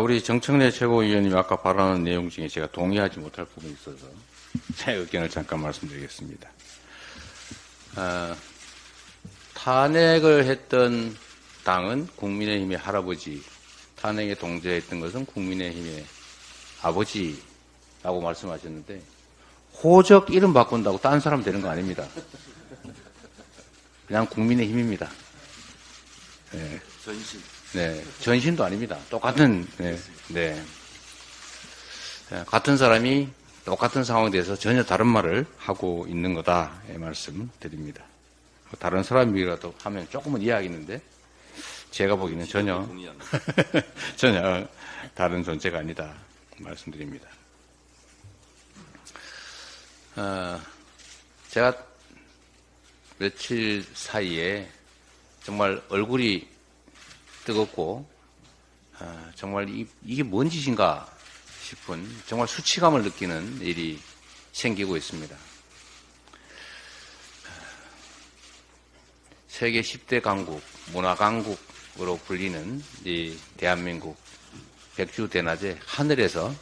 우리 정청래 최고위원님이 아까 발언한 내용 중에 제가 동의하지 못할 부분이 있어서 제 의견을 잠깐 말씀드리겠습니다. 탄핵을 했던 당은 국민의힘의 할아버지, 탄핵에 동조했던 것은 국민의힘의 아버지라고 말씀하셨는데, 호적 이름 바꾼다고 딴 사람 되는 거 아닙니다. 그냥 국민의힘입니다. 네. 전신. 네, 전신도 아닙니다. 똑같은, 네. 같은 사람이 똑같은 상황에 대해서 전혀 다른 말을 하고 있는 거다, 말씀드립니다. 다른 사람이라도 하면 조금은 이해하겠는데, 제가 보기에는 전혀, 전혀 다른 존재가 아니다, 말씀드립니다. 제가 며칠 사이에 정말 얼굴이 뜨겁고 정말 이게 뭔 짓인가 싶은 정말 수치감을 느끼는 일이 생기고 있습니다. 세계 10대 강국, 문화 강국으로 불리는 이 대한민국 백주대낮에 하늘에서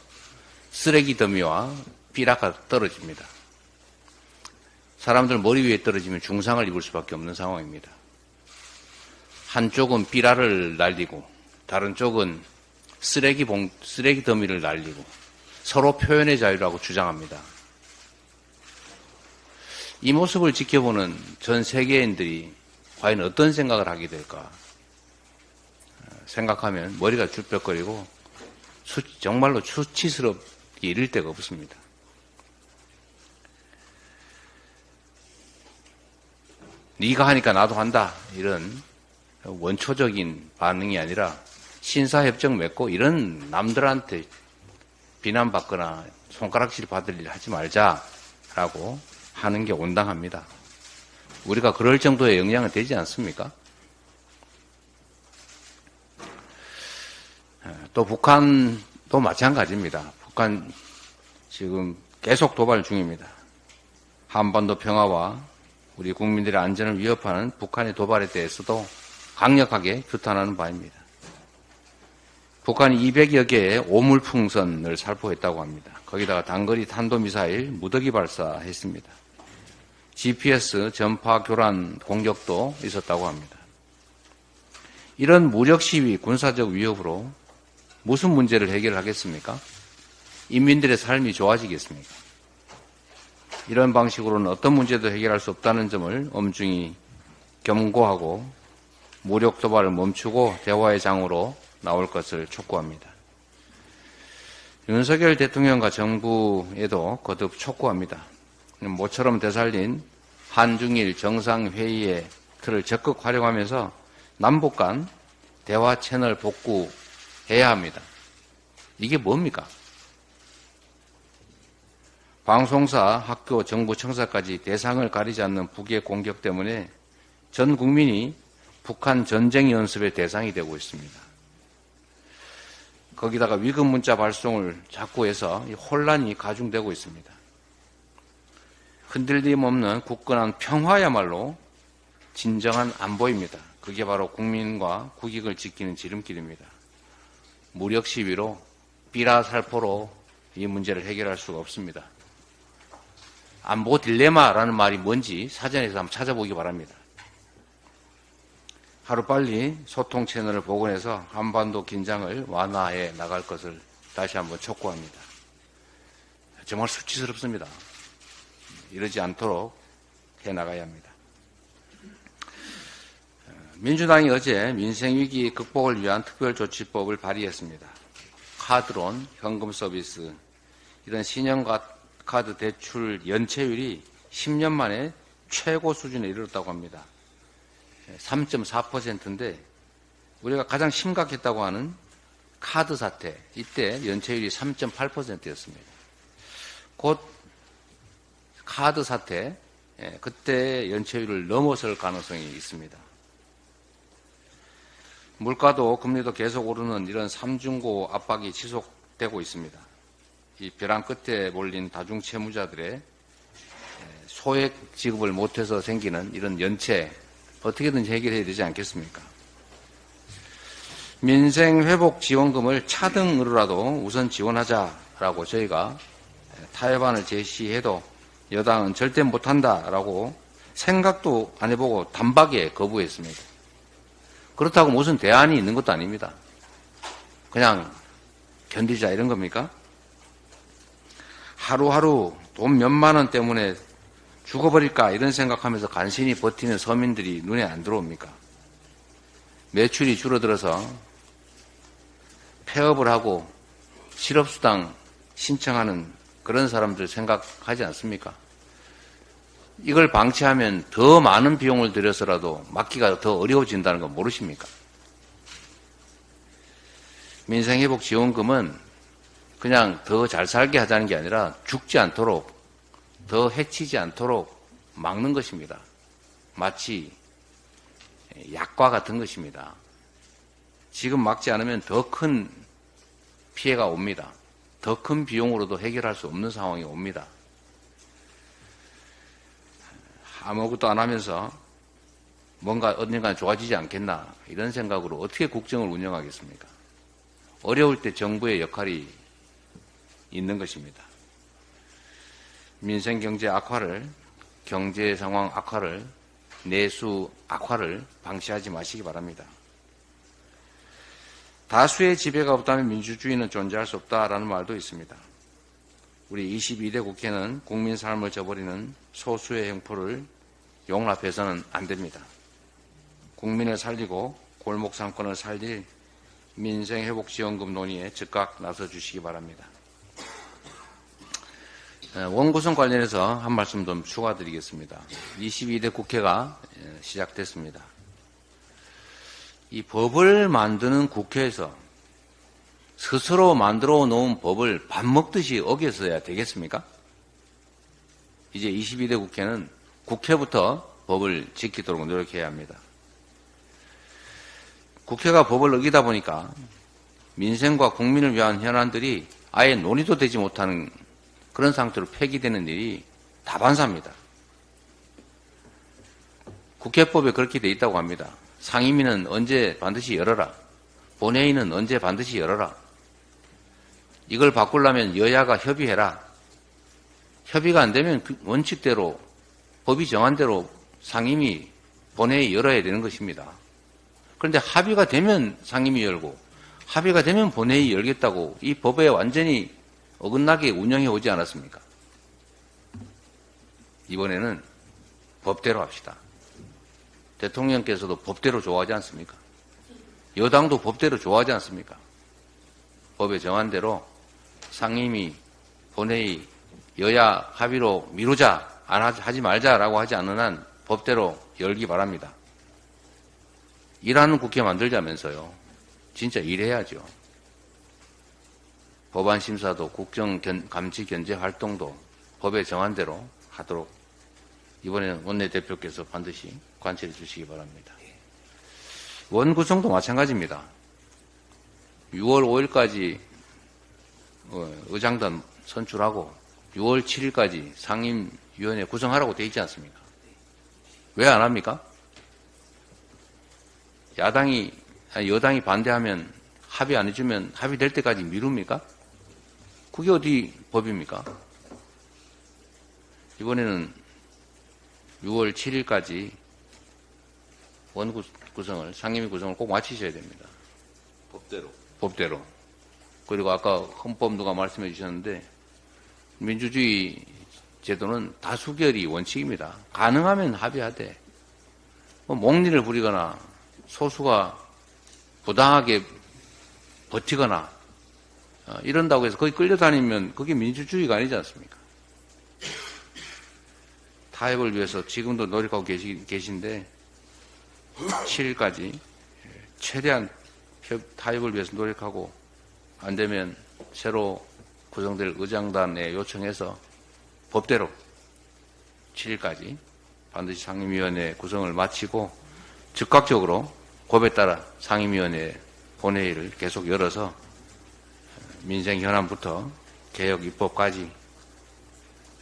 쓰레기 더미와 삐라가 떨어집니다. 사람들 머리 위에 떨어지면 중상을 입을 수밖에 없는 상황입니다. 한쪽은 삐라를 날리고 다른 쪽은 쓰레기 더미를 날리고 서로 표현의 자유라고 주장합니다. 이 모습을 지켜보는 전 세계인들이 과연 어떤 생각을 하게 될까 생각하면 머리가 줄뼛거리고 정말로 수치스럽게 이를 데가 없습니다. 네가 하니까 나도 한다, 이런 원초적인 반응이 아니라 신사협정 맺고 이런 남들한테 비난받거나 손가락질 받을 일 하지 말자라고 하는 게 온당합니다. 우리가 그럴 정도의 영향은 되지 않습니까? 또 북한도 마찬가지입니다. 북한 지금 계속 도발 중입니다. 한반도 평화와 우리 국민들의 안전을 위협하는 북한의 도발에 대해서도 강력하게 규탄하는 바입니다. 북한이 200여 개의 오물풍선을 살포했다고 합니다. 거기다가 단거리 탄도미사일 무더기 발사했습니다. GPS 전파 교란 공격도 있었다고 합니다. 이런 무력 시위, 군사적 위협으로 무슨 문제를 해결하겠습니까? 인민들의 삶이 좋아지겠습니까? 이런 방식으로는 어떤 문제도 해결할 수 없다는 점을 엄중히 경고하고 무력 도발을 멈추고 대화의 장으로 나올 것을 촉구합니다. 윤석열 대통령과 정부에도 거듭 촉구합니다. 모처럼 되살린 한중일 정상회의의 틀을 적극 활용하면서 남북 간 대화 채널 복구해야 합니다. 이게 뭡니까? 방송사, 학교, 정부 청사까지 대상을 가리지 않는 북의 공격 때문에 전 국민이 북한 전쟁 연습의 대상이 되고 있습니다. 거기다가 위급 문자 발송을 자꾸 해서 혼란이 가중되고 있습니다. 흔들림 없는 굳건한 평화야말로 진정한 안보입니다. 그게 바로 국민과 국익을 지키는 지름길입니다. 무력 시위로 삐라 살포로 이 문제를 해결할 수가 없습니다. 안보 딜레마라는 말이 뭔지 사전에서 한번 찾아보기 바랍니다. 하루빨리 소통 채널을 복원해서 한반도 긴장을 완화해 나갈 것을 다시 한번 촉구합니다. 정말 수치스럽습니다. 이러지 않도록 해나가야 합니다. 민주당이 어제 민생위기 극복을 위한 특별조치법을 발의했습니다. 카드론, 현금 서비스, 이런 신용카드 대출 연체율이 10년 만에 최고 수준에 이르렀다고 합니다. 3.4%인데 우리가 가장 심각했다고 하는 카드 사태, 이때 연체율이 3.8%였습니다. 곧 카드 사태, 그때 연체율을 넘어설 가능성이 있습니다. 물가도 금리도 계속 오르는 이런 삼중고 압박이 지속되고 있습니다. 이 벼랑 끝에 몰린 다중채무자들의 소액 지급을 못해서 생기는 이런 연체, 어떻게든지 해결해야 되지 않겠습니까? 민생회복지원금을 차등으로라도 우선 지원하자라고 저희가 타협안을 제시해도 여당은 절대 못한다라고 생각도 안 해보고 단박에 거부했습니다. 그렇다고 무슨 대안이 있는 것도 아닙니다. 그냥 견디자 이런 겁니까? 하루하루 돈 몇만 원 때문에 죽어버릴까 이런 생각하면서 간신히 버티는 서민들이 눈에 안 들어옵니까? 매출이 줄어들어서 폐업을 하고 실업수당 신청하는 그런 사람들 생각하지 않습니까? 이걸 방치하면 더 많은 비용을 들여서라도 막기가 더 어려워진다는 거 모르십니까? 민생회복지원금은 그냥 더 잘 살게 하자는 게 아니라 죽지 않도록, 더 해치지 않도록 막는 것입니다. 마치 약과 같은 것입니다. 지금 막지 않으면 더 큰 피해가 옵니다. 더 큰 비용으로도 해결할 수 없는 상황이 옵니다. 아무것도 안 하면서 뭔가 언젠가 좋아지지 않겠나 이런 생각으로 어떻게 국정을 운영하겠습니까? 어려울 때 정부의 역할이 있는 것입니다. 민생 경제 악화를, 경제 상황 악화를, 내수 악화를 방치하지 마시기 바랍니다. 다수의 지배가 없다면 민주주의는 존재할 수 없다라는 말도 있습니다. 우리 22대 국회는 국민 삶을 저버리는 소수의 형포를 용납해서는 안 됩니다. 국민을 살리고 골목 상권을 살릴 민생회복지원금 논의에 즉각 나서주시기 바랍니다. 원구성 관련해서 한 말씀 좀 추가드리겠습니다. 22대 국회가 시작됐습니다. 이 법을 만드는 국회에서 스스로 만들어 놓은 법을 밥 먹듯이 어겼어야 되겠습니까? 이제 22대 국회는 국회부터 법을 지키도록 노력해야 합니다. 국회가 법을 어기다 보니까 민생과 국민을 위한 현안들이 아예 논의도 되지 못하는 그런 상태로 폐기되는 일이 다반사입니다. 국회법에 그렇게 돼 있다고 합니다. 상임위는 언제 반드시 열어라. 본회의는 언제 반드시 열어라. 이걸 바꾸려면 여야가 협의해라. 협의가 안 되면 원칙대로 법이 정한 대로 상임위, 본회의 열어야 되는 것입니다. 그런데 합의가 되면 상임위 열고 합의가 되면 본회의 열겠다고 이 법에 완전히 어긋나게 운영해 오지 않았습니까? 이번에는 법대로 합시다. 대통령께서도 법대로 좋아하지 않습니까? 여당도 법대로 좋아하지 않습니까? 법에 정한 대로 상임위, 본회의, 여야 합의로 미루자, 하지 말자라고 하지 않는 한 법대로 열기 바랍니다. 일하는 국회 만들자면서요. 진짜 일해야죠. 법안 심사도 국정 감시 견제 활동도 법에 정한 대로 하도록 이번에는 원내대표께서 반드시 관철해 주시기 바랍니다. 원 구성도 마찬가지입니다. 6월 5일까지 의장단 선출하고 6월 7일까지 상임위원회 구성하라고 돼 있지 않습니까? 왜 안 합니까? 여당이 반대하면 합의 안 해주면 합의될 때까지 미룹니까? 그게 어디 법입니까? 이번에는 6월 7일까지 원 구성을, 상임위 구성을 꼭 마치셔야 됩니다. 법대로. 그리고 아까 헌법 누가 말씀해 주셨는데 민주주의 제도는 다수결이 원칙입니다. 가능하면 합의하되 몽리를 부리거나 소수가 부당하게 버티거나 이런다고 해서 거기 끌려다니면 그게 민주주의가 아니지 않습니까? 타협을 위해서 지금도 노력하고 계신데 7일까지 최대한 타협을 위해서 노력하고 안 되면 새로 구성될 의장단에 요청해서 법대로 7일까지 반드시 상임위원회 구성을 마치고 즉각적으로 법에 따라 상임위원회 본회의를 계속 열어서 민생 현안부터 개혁 입법까지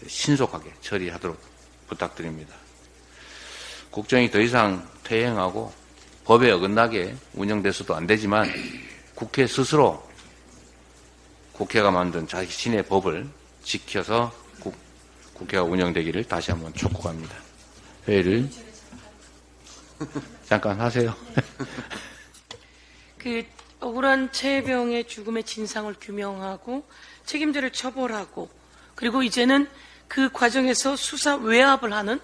신속하게 처리하도록 부탁드립니다. 국정이 더 이상 퇴행하고 법에 어긋나게 운영돼서도 안 되지만 국회 스스로 국회가 만든 자신의 법을 지켜서 국회가 운영되기를 다시 한번 촉구합니다. 회의를 잠깐 하세요. 억울한 최혜병의 죽음의 진상을 규명하고 책임자를 처벌하고 그리고 이제는 그 과정에서 수사 외압을 하는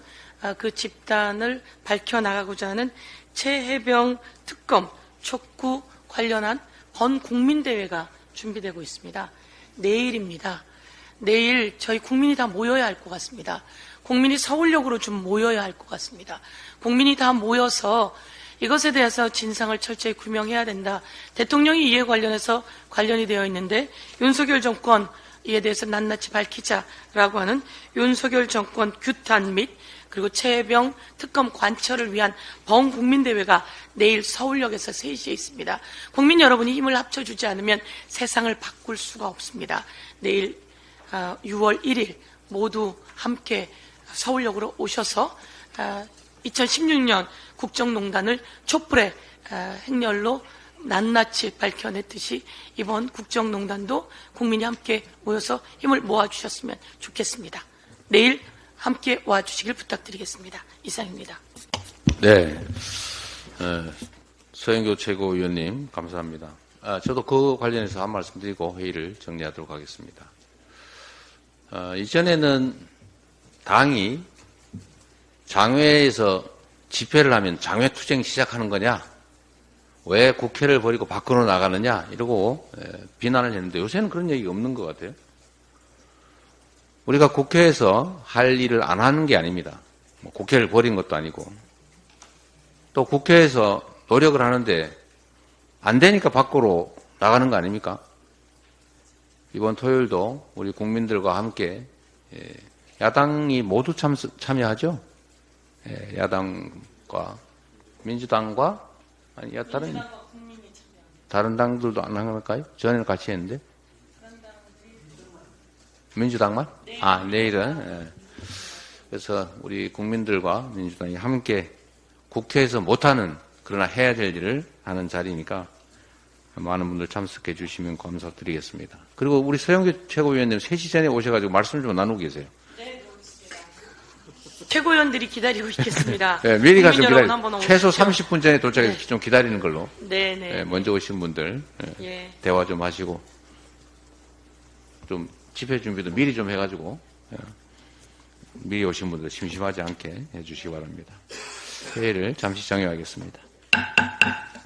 그 집단을 밝혀나가고자 하는 최혜병 특검 촉구 관련한 번국민대회가 준비되고 있습니다. 내일입니다. 내일 저희 국민이 다 모여야 할 것 같습니다. 국민이 서울역으로 좀 모여야 할 것 같습니다. 국민이 다 모여서 이것에 대해서 진상을 철저히 규명해야 된다. 대통령이 이에 관련해서 관련이 되어 있는데 윤석열 정권 이에 대해서 낱낱이 밝히자라고 하는 윤석열 정권 규탄 및 그리고 최혜병 특검 관철을 위한 범국민대회가 내일 서울역에서 3시에 있습니다. 국민 여러분이 힘을 합쳐주지 않으면 세상을 바꿀 수가 없습니다. 내일 6월 1일 모두 함께 서울역으로 오셔서 2016년 국정농단을 촛불의 행렬로 낱낱이 밝혀냈듯이 이번 국정농단도 국민이 함께 모여서 힘을 모아주셨으면 좋겠습니다. 내일 함께 와주시길 부탁드리겠습니다. 이상입니다. 네, 서영교 최고위원님 감사합니다. 저도 그 관련해서 한 말씀 드리고 회의를 정리하도록 하겠습니다. 이전에는 당이 장외에서 집회를 하면 장외투쟁 시작하는 거냐, 왜 국회를 버리고 밖으로 나가느냐 이러고 비난을 했는데 요새는 그런 얘기가 없는 것 같아요. 우리가 국회에서 할 일을 안 하는 게 아닙니다. 국회를 버린 것도 아니고 또 국회에서 노력을 하는데 안 되니까 밖으로 나가는 거 아닙니까? 이번 토요일도 우리 국민들과 함께 야당이 모두 참여하죠. 야당과 민주당과 아니 다른 당들도 안 할까요? 전에는 같이 했는데 민주당만? 네. 내일은. 그래서 우리 국민들과 민주당이 함께 국회에서 못하는 그러나 해야 될 일을 하는 자리니까 많은 분들 참석해 주시면 감사드리겠습니다. 그리고 우리 서영교 최고위원님 3시 전에 오셔가지고 말씀 좀 나누고 계세요. 네, 그렇습니다. 최고위원들이 기다리고 있겠습니다. 네, 미리 가서 기다리고 최소 30분 전에 도착해서 좀 기다리는 걸로. 네. 먼저 오신 분들 대화 좀 하시고 좀 집회 준비도 미리 좀 해가지고 미리 오신 분들 심심하지 않게 해주시기 바랍니다. 회의를 잠시 정회하겠습니다.